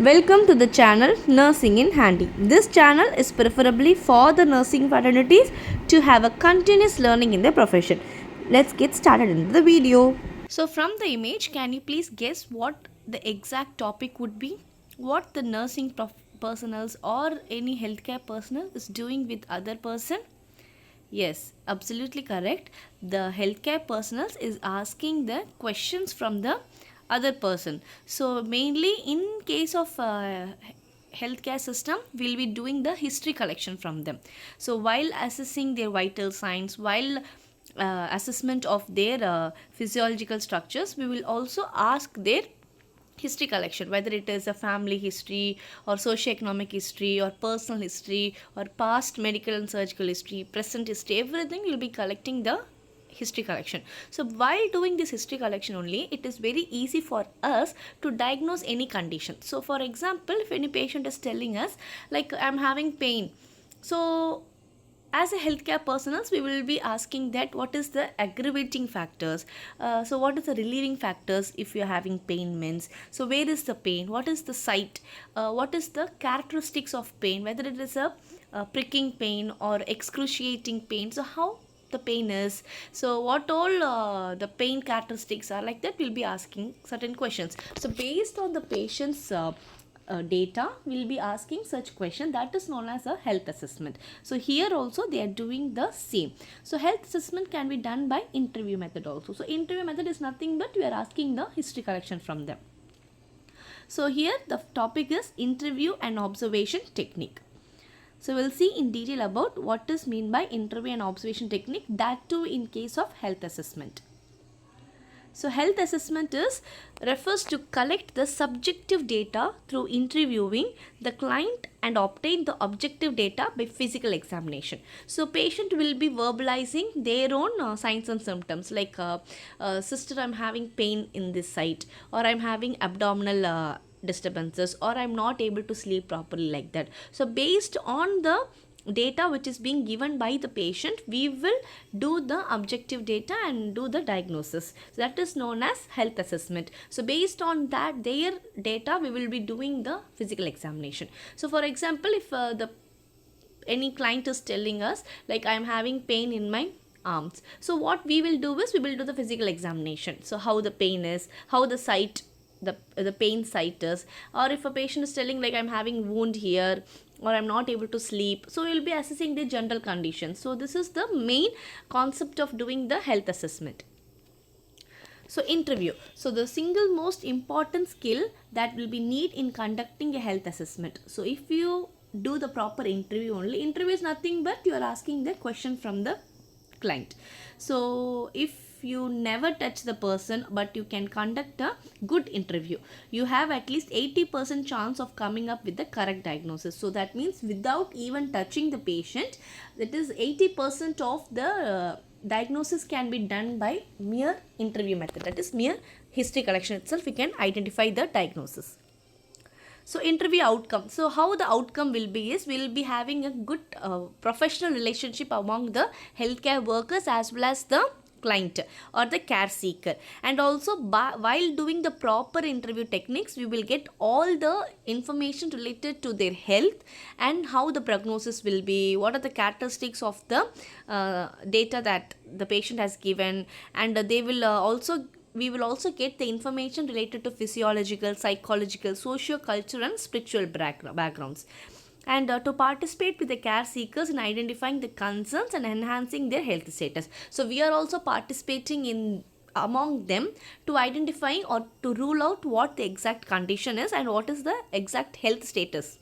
Welcome to the channel Nursing in Handy. This channel is preferably for the nursing fraternities to have a continuous learning in their profession. Let's get started in the video. So from the image, can you please guess what the exact topic would be? What the nursing personnel or any healthcare personnel is doing with other person? Yes, absolutely correct. The healthcare personnel is asking the questions from the other person. So mainly in case of healthcare system, we'll be doing the history collection from them. So while assessing their vital signs, while assessment of their physiological structures, we will also ask their history collection, whether it is a family history or socio-economic history or personal history or past medical and surgical history, present history, everything will be collecting the history collection. So while doing this history collection only, it is very easy for us to diagnose any condition. So for example, if any patient is telling us like I'm having pain, so as a healthcare personals, we will be asking that what is the aggravating factors, so what is the relieving factors if you are having pain means, so where is the pain, what is the site, what is the characteristics of pain, whether it is a pricking pain or excruciating pain, so how the pain is, so what all the pain characteristics are, like that we'll be asking certain questions. So based on the patient's data, we'll be asking such question, that is known as a health assessment. So here also they are doing the same. So health assessment can be done by interview method also. So interview method is nothing but we are asking the history collection from them. So here the topic is interview and observation technique. So we'll see in detail about what is mean by interview and observation technique, that too in case of health assessment. So health assessment refers to collect the subjective data through interviewing the client and obtain the objective data by physical examination. So patient will be verbalizing their own signs and symptoms, like sister, I'm having pain in this site, or I'm having abdominal disturbances, or I'm not able to sleep properly, like that. So based on the data which is being given by the patient, we will do the objective data and do the diagnosis. So that is known as health assessment. So based on that their data, we will be doing the physical examination. So for example, if any client is telling us like I am having pain in my arms, so what we will do is we will do the physical examination. So how the pain is, how the site, the pain site is, or if a patient is telling like I'm having wound here or I'm not able to sleep, so we will be assessing the general conditions. So this is the main concept of doing the health assessment. So interview, so the single most important skill that will be need in conducting a health assessment. So if you do the proper interview only, interview is nothing but you are asking the question from the client. So if you never touch the person but you can conduct a good interview, you have at least 80% chance of coming up with the correct diagnosis. So that means without even touching the patient, that is 80% of the diagnosis can be done by mere interview method, that is mere history collection itself we can identify the diagnosis. So interview outcome, so how the outcome will be is we'll be having a good professional relationship among the healthcare workers as well as the client or the care seeker. And also while doing the proper interview techniques, we will get all the information related to their health and how the prognosis will be, what are the characteristics of the data that the patient has given, and they will we will also get the information related to physiological, psychological, socio-cultural and spiritual backgrounds. And to participate with the care seekers in identifying the concerns and enhancing their health status. So we are also participating in among them to identify or to rule out what the exact condition is and what is the exact health status.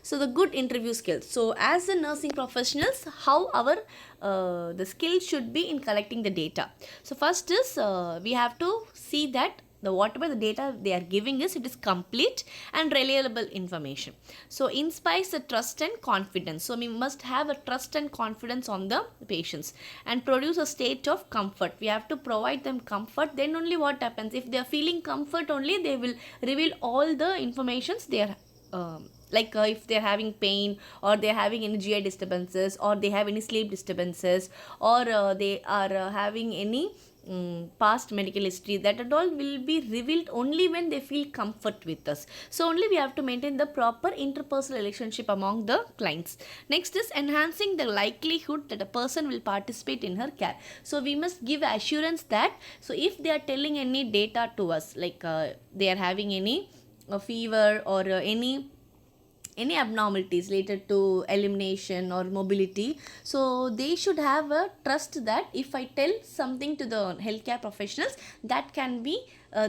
So the good interview skills, so as the nursing professionals, how our the skill should be in collecting the data. So first is we have to see that the whatever the data they are giving us, it is complete and reliable information. So inspires the trust and confidence, so we must have a trust and confidence on the patients and produce a state of comfort. We have to provide them comfort, then only what happens, if they are feeling comfort only, they will reveal all the informations they are like if they're having pain or they're having any GI disturbances or they have any sleep disturbances or they are having any past medical history, that and all will be revealed only when they feel comfort with us. So only we have to maintain the proper interpersonal relationship among the clients. Next is enhancing the likelihood that a person will participate in her care. So we must give assurance that, so if they are telling any data to us, like they are having any fever or any abnormalities related to elimination or mobility, so they should have a trust that if I tell something to the healthcare professionals, that can be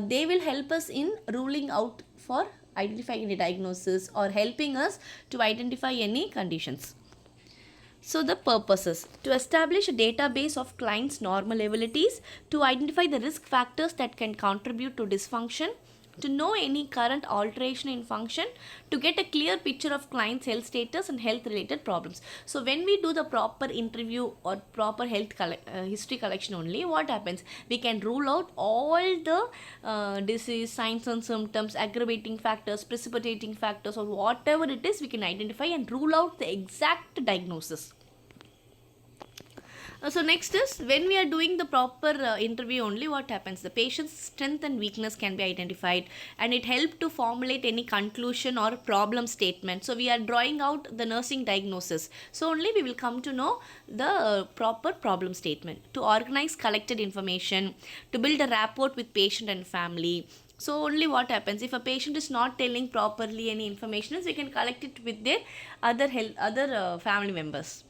they will help us in ruling out for identifying any diagnosis or helping us to identify any conditions. So the purposes: to establish a database of clients' normal abilities, to identify the risk factors that can contribute to dysfunction, to know any current alteration in function, to get a clear picture of client's health status and health related problems. So when we do the proper interview or proper health history collection only, what happens, we can rule out all the disease signs and symptoms, aggravating factors, precipitating factors, or whatever it is, we can identify and rule out the exact diagnosis. So next is, when we are doing the proper interview only, what happens, the patient's strength and weakness can be identified, and it helps to formulate any conclusion or problem statement. So we are drawing out the nursing diagnosis, so only we will come to know the proper problem statement. To organize collected information, to build a rapport with patient and family. So only what happens, if a patient is not telling properly any information, we can collect it with their other family members.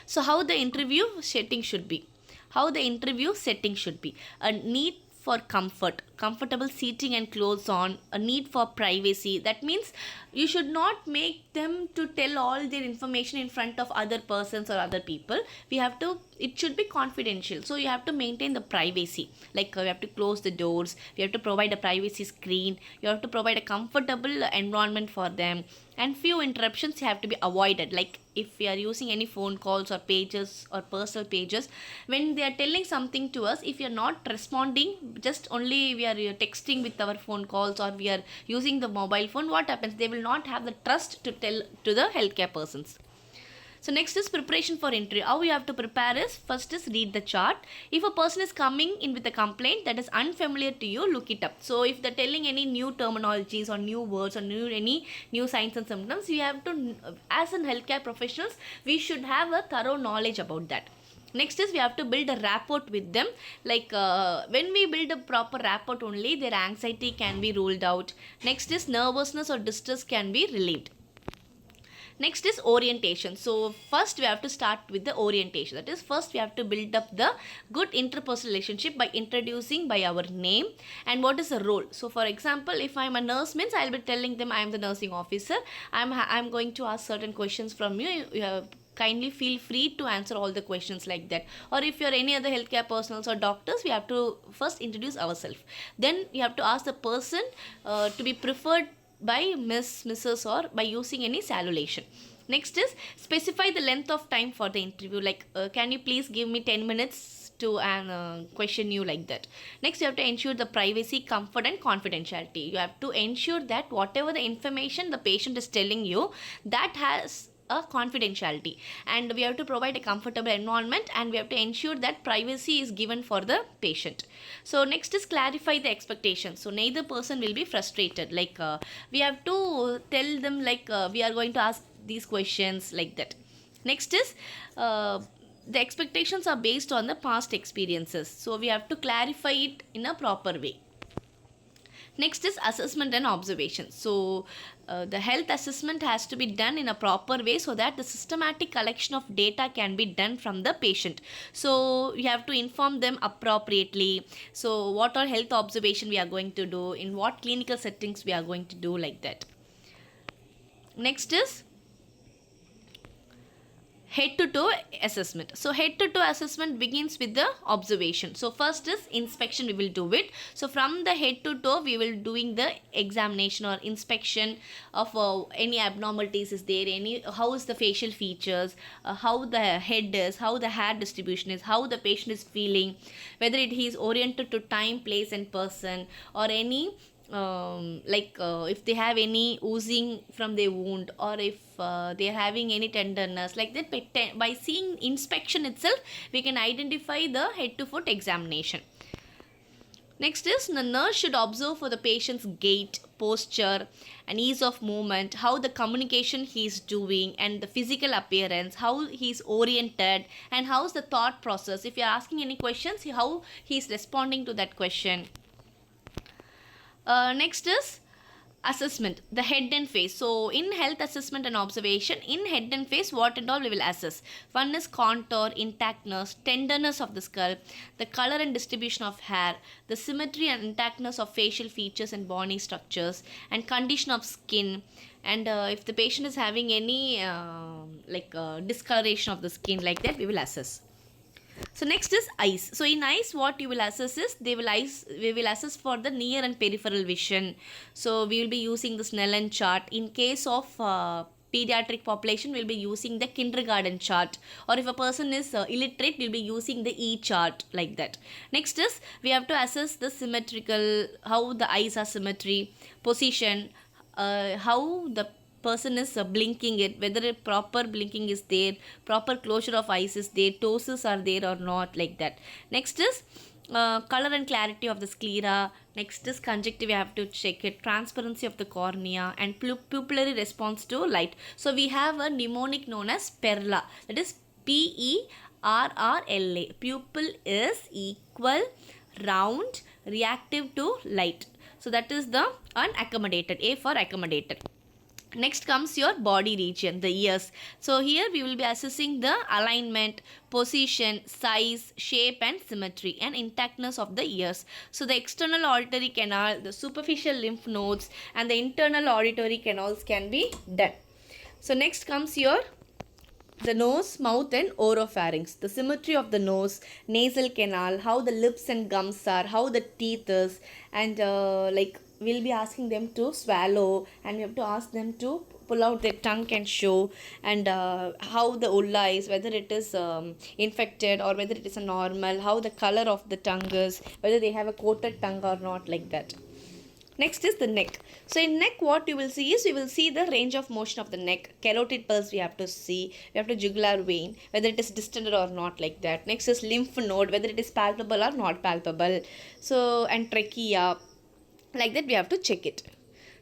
So how the interview setting should be? How the interview setting should be? A need for comfortable seating and clothes on, a need for privacy. That means you should not make them to tell all their information in front of other persons or other people. It should be confidential. So you have to maintain the privacy. Like we have to close the doors, we have to provide a privacy screen, you have to provide a comfortable environment for them, and few interruptions have to be avoided. Like if we are using any phone calls or pages or personal pages, when they are telling something to us, if you are not responding, just only we are texting with our phone calls or we are using the mobile phone, what happens, they will not have the trust to tell to the healthcare persons. So next is preparation for interview. How you have to prepare is, first is read the chart. If a person is coming in with a complaint that is unfamiliar to you, look it up. So if they're telling any new terminologies or new words or any new signs and symptoms, we have to, as in healthcare professionals, we should have a thorough knowledge about that. Next is, we have to build a rapport with them. Like when we build a proper rapport only, their anxiety can be ruled out. Next is, nervousness or distress can be relieved. Next is orientation. So first we have to start with the orientation. That is, first we have to build up the good interpersonal relationship by introducing by our name and what is the role. So for example, if I am a nurse, means I will be telling them I am the nursing officer. I am going to ask certain questions from you. Kindly feel free to answer all the questions, like that. Or if you are any other healthcare personals or doctors, we have to first introduce ourselves. Then you have to ask the person to be preferred by Miss, Mrs. or by using any salutation. Next is, specify the length of time for the interview. Like can you please give me 10 minutes to question you, like that. Next, you have to ensure the privacy, comfort and confidentiality. You have to ensure that whatever the information the patient is telling you, that has a confidentiality, and we have to provide a comfortable environment, and we have to ensure that privacy is given for the patient. So next is, clarify the expectations. So neither person will be frustrated. Like we have to tell them, like we are going to ask these questions, like that. Next is the expectations are based on the past experiences, so we have to clarify it in a proper way. Next is assessment and observation. So the health assessment has to be done in a proper way, so that the systematic collection of data can be done from the patient. So you have to inform them appropriately. So what all health observation we are going to do, in what clinical settings we are going to do, like that. Next is head to toe assessment. So head to toe assessment begins with the observation. So first is inspection, we will do it. So from the head to toe, we will doing the examination or inspection of any abnormalities is there, how is the facial features, how the head is, how the hair distribution is, how the patient is feeling, whether he is oriented to time, place and person, or any if they have any oozing from their wound, or if they are having any tenderness like that, by seeing inspection itself we can identify the head to foot examination. Next is the nurse should observe for the patient's gait, posture, and ease of movement, how the communication he is doing, and the physical appearance, how he is oriented, and how's the thought process. If you are asking any questions, how he is responding to that question. Next is assessment, the head and face. So in health assessment and observation, in head and face, what and all we will assess. One is contour, intactness, tenderness of the skull, the color and distribution of hair, the symmetry and intactness of facial features and bony structures, and condition of skin, and if the patient is having any discoloration of the skin like that, we will assess. So next is eyes. So in eyes, what you will assess is we will assess for the near and peripheral vision. So we will be using the Snellen chart. In case of pediatric population, we'll be using the kindergarten chart, or if a person is illiterate, we'll be using the E chart like that. Next is we have to assess the symmetrical, how the eyes are symmetry, position, how the person is blinking it, whether a proper blinking is there, proper closure of eyes is there, ptosis are there or not, like that. Next is color and clarity of the sclera. Next is conjunctiva, we have to check it, transparency of the cornea, and pupillary response to light. So we have a mnemonic known as PERLA, that is PERRLA. Pupil is equal, round, reactive to light. So that is the unaccommodated, A for accommodated. Next comes your body region, the ears. So here we will be assessing the alignment, position, size, shape, and symmetry, and intactness of the ears. So the external auditory canal, the superficial lymph nodes, and the internal auditory canals can be done. So next comes your the nose, mouth, and oropharynx. The symmetry of the nose, nasal canal, how the lips and gums are, how the teeth is, and we'll be asking them to swallow, and we have to ask them to pull out their tongue and show, and how the ulla is, whether it is infected or whether it is a normal, how the color of the tongue is, whether they have a coated tongue or not, like that. Next is the neck. So in neck, what you will see is, we will see the range of motion of the neck. Carotid pulse we have to see. We have to jugular vein, whether it is distended or not, like that. Next is lymph node, whether it is palpable or not palpable. So, and trachea, like that we have to check it.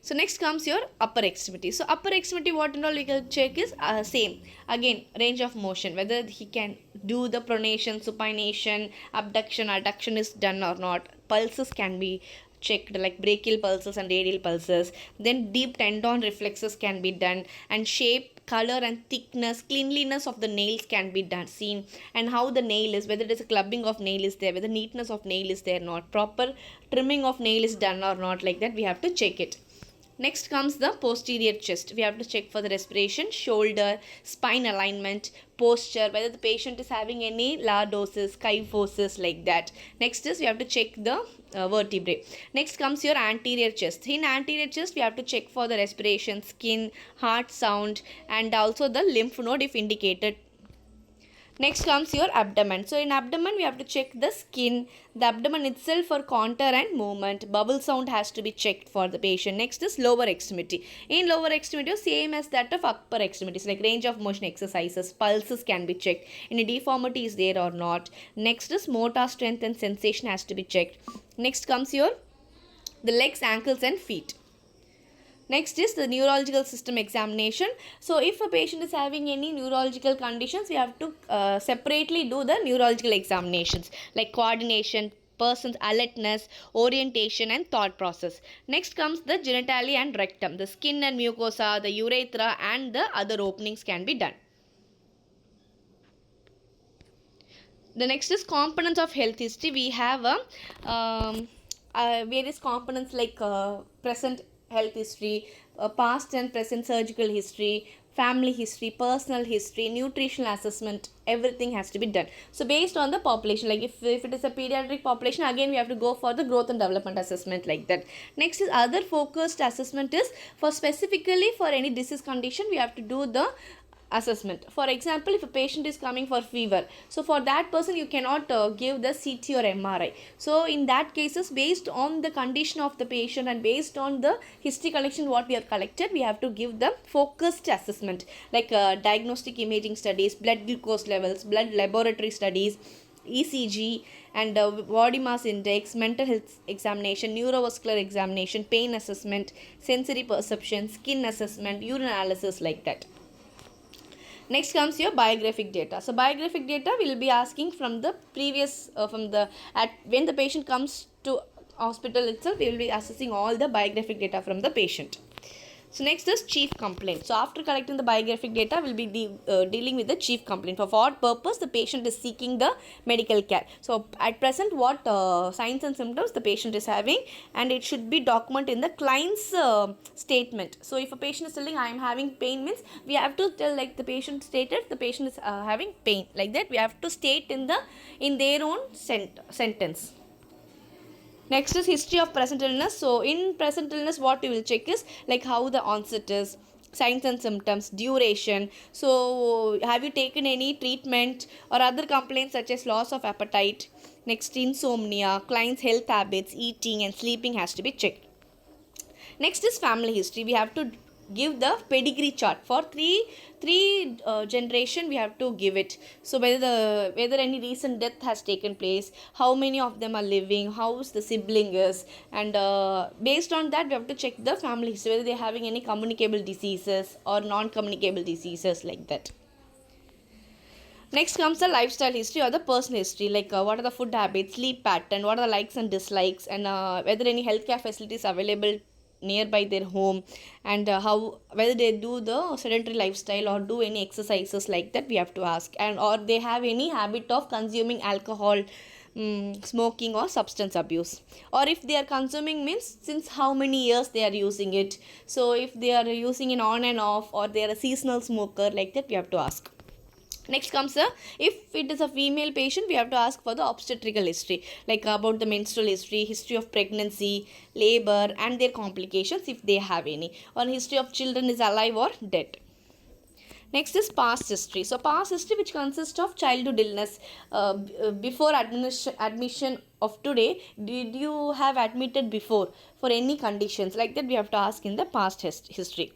So next comes your upper extremity. So upper extremity, what and all we can check is same. Again, range of motion, whether he can do the pronation, supination, abduction, adduction is done or not. Pulses can be checked, like brachial pulses and radial pulses. Then deep tendon reflexes can be done, and shape, color, and thickness, cleanliness of the nails can be done, seen, and how the nail is, whether it is a clubbing of nail is there, whether neatness of nail is there or not, proper trimming of nail is done or not, like that we have to check it. Next comes the posterior chest. We have to check for the respiration, shoulder, spine alignment, posture, whether the patient is having any lordosis, kyphosis, like that. Next is we have to check the vertebrae. Next comes your anterior chest. In anterior chest, we have to check for the respiration, skin, heart sound, and also the lymph node if indicated. Next comes your abdomen. So in abdomen, we have to check the skin, the abdomen itself for contour and movement. Bubble sound has to be checked for the patient. Next is lower extremity. In lower extremity, same as that of upper extremities, like range of motion exercises, pulses can be checked. Any deformity is there or not. Next is motor strength and sensation has to be checked. Next comes your the legs, ankles, and feet. Next is the neurological system examination. So if a patient is having any neurological conditions, we have to separately do the neurological examinations, like coordination, person's alertness, orientation, and thought process. Next comes the genitalia and rectum. The skin and mucosa, the urethra, and the other openings can be done. The next is components of health history. We have various components like present health history, past and present surgical history, family history, personal history, nutritional assessment, everything has to be done. So based on the population, like if it is a pediatric population, again we have to go for the growth and development assessment, like that. Next is other focused assessment is for specifically for any disease condition, we have to do the assessment. For example, if a patient is coming for fever, so for that person you cannot give the CT or MRI. So in that cases, based on the condition of the patient and based on the history collection what we have collected, we have to give the focused assessment, like diagnostic imaging studies, blood glucose levels, blood laboratory studies, ECG, and body mass index, mental health examination, neurovascular examination, pain assessment, sensory perception, skin assessment, urine analysis, like that. Next comes your biographic data. So biographic data will be asking from the previous when the patient comes to hospital itself, we will be assessing all the biographic data from the patient. So next is chief complaint. So after collecting the biographic data, we'll be dealing with the chief complaint. For what purpose the patient is seeking the medical care. So at present, what signs and symptoms the patient is having, and it should be documented in the client's statement. So if a patient is telling I am having pain, means we have to tell, like the patient stated the patient is having pain, like that we have to state in their own sentence. Next is history of present illness. So in present illness, what we will check is like how the onset is, signs and symptoms, duration. So have you taken any treatment or other complaints such as loss of appetite? Next, insomnia, client's health habits, eating and sleeping has to be checked. Next is family history. We have to give the pedigree chart for three generation. We have to give it. So whether any recent death has taken place, how many of them are living, how's the sibling is, and based on that we have to check the family history, whether they are having any communicable diseases or non-communicable diseases, like that. Next comes the lifestyle history or the personal history, like what are the food habits, sleep pattern, what are the likes and dislikes, and whether any healthcare facilities available nearby their home, and whether they do the sedentary lifestyle or do any exercises, like that we have to ask, and or they have any habit of consuming alcohol, smoking or substance abuse, or if they are consuming means since how many years they are using it. So if they are using it on and off, or they are a seasonal smoker, like that we have to ask. Next comes if it is a female patient, we have to ask for the obstetrical history, like about the menstrual history, history of pregnancy, labor and their complications if they have any, or history of children is alive or dead. Next is past history. So past history, which consists of childhood illness. Before admission of today, did you have admitted before for any conditions, like that we have to ask in the past history.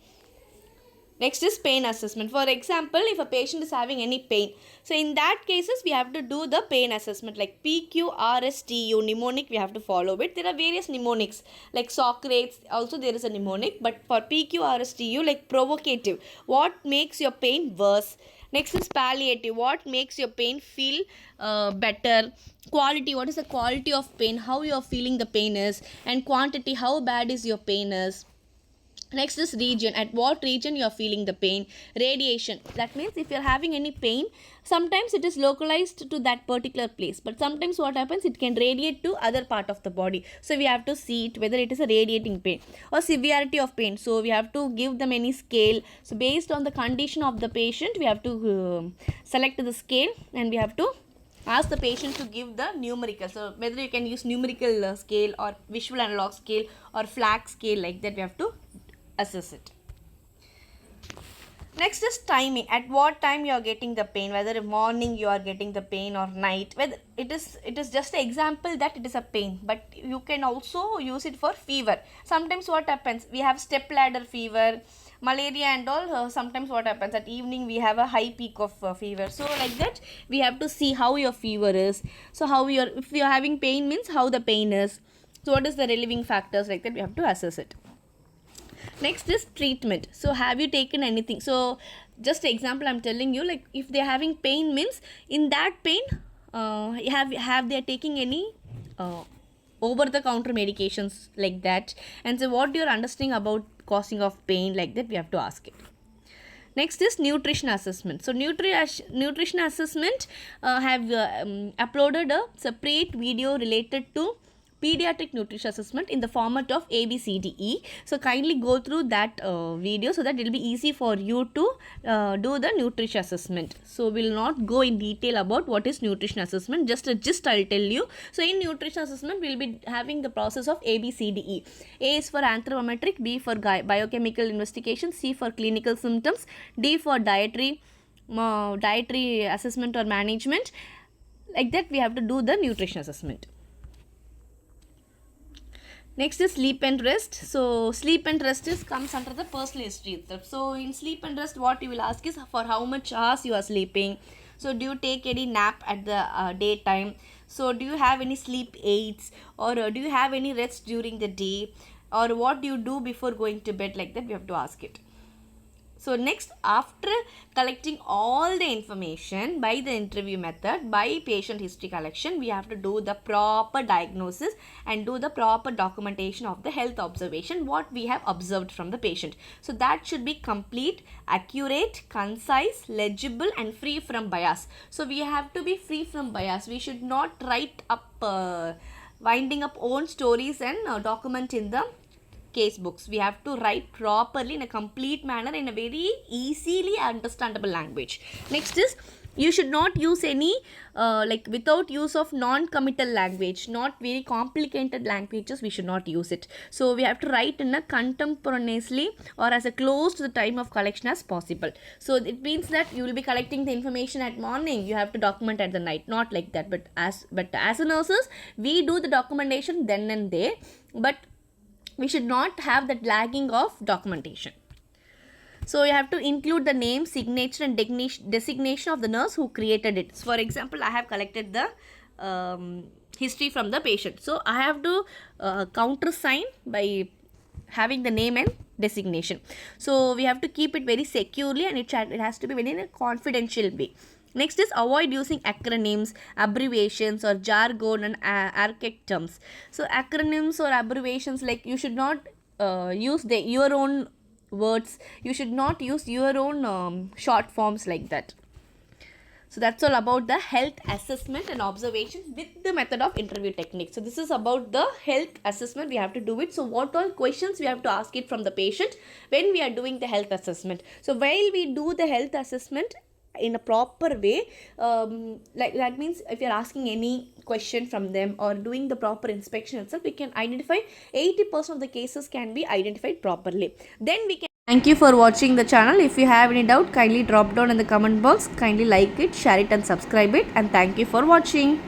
Next is pain assessment. For example, if a patient is having any pain, so in that cases we have to do the pain assessment, like PQRSTU, mnemonic we have to follow it. There are various mnemonics like Socrates, also there is a mnemonic, but for PQRSTU, like provocative, what makes your pain worse. Next is palliative, what makes your pain feel better. Quality, what is the quality of pain, how you are feeling the pain is, and quantity, how bad is your pain is. Next is region, at what region you are feeling the pain. Radiation, that means if you are having any pain, sometimes it is localized to that particular place, but sometimes what happens, it can radiate to other part of the body. So we have to see it whether it is a radiating pain. Or severity of pain, so we have to give them any scale. So based on the condition of the patient, we have to select the scale, and we have to ask the patient to give the numerical. So whether you can use numerical scale or visual analog scale or flag scale, like that we have to assess it. Next is timing, at what time you are getting the pain, whether in morning you are getting the pain or night, whether it is just an example that it is a pain, but you can also use it for fever. Sometimes what happens, we have step ladder fever, malaria and all. Sometimes what happens, at evening we have a high peak of fever. So like that we have to see how your fever is. So if you are having pain, means how the pain is. So what is the relieving factors, like that we have to assess it. Next is treatment. So have you taken anything? So just example I'm telling you, like if they are having pain, means in that pain have they are taking any over the counter medications, like that. And so what you're understanding about causing of pain, like that we have to ask it. Next is nutrition assessment. So nutrition assessment have uploaded a separate video related to pediatric nutrition assessment in the format of ABCDE. So kindly go through that video so that it will be easy for you to do the nutrition assessment. So we will not go in detail about what is nutrition assessment, just a gist I will tell you. So in nutrition assessment we will be having the process of ABCDE. A is for anthropometric, B for biochemical investigation, C for clinical symptoms, D for dietary assessment or management. Like that we have to do the nutrition assessment. Next is sleep and rest. So sleep and rest comes under the personal history itself. So in sleep and rest, what you will ask is for how much hours you are sleeping. So do you take any nap at the daytime? So do you have any sleep aids, or do you have any rest during the day, or what do you do before going to bed? Like that we have to ask it. So next, after collecting all the information by the interview method, by patient history collection, we have to do the proper diagnosis and do the proper documentation of the health observation, what we have observed from the patient. So that should be complete, accurate, concise, legible and free from bias. So we have to be free from bias. We should not write up, winding up own stories and document in the case books. We have to write properly in a complete manner, in a very easily understandable language. Next is, you should not use any without use of non-committal language, not very complicated languages, we should not use it. So we have to write in a contemporaneously or as a close to the time of collection as possible. So it means that you will be collecting the information at morning, you have to document at the night, not like that. But as a nurses, we do the documentation then and there, but we should not have that lagging of documentation. So you have to include the name, signature and designation of the nurse who created it. So for example, I have collected the history from the patient. So I have to countersign by having the name and designation. So we have to keep it very securely, and it has to be very in a confidential way. Next is, avoid using acronyms, abbreviations or jargon and archaic terms. So acronyms or abbreviations, like you should not use your own words. You should not use your own short forms like that. So that's all about the health assessment and observation with the method of interview technique. So this is about the health assessment, we have to do it. So what all questions we have to ask it from the patient when we are doing the health assessment. So while we do the health assessment in a proper way, like that means if you are asking any question from them or doing the proper inspection itself, we can identify 80% of the cases can be identified properly. Then we can. Thank you for watching the channel. If you have any doubt, kindly drop down in the comment box. Kindly like it, share it and subscribe it, and thank you for watching.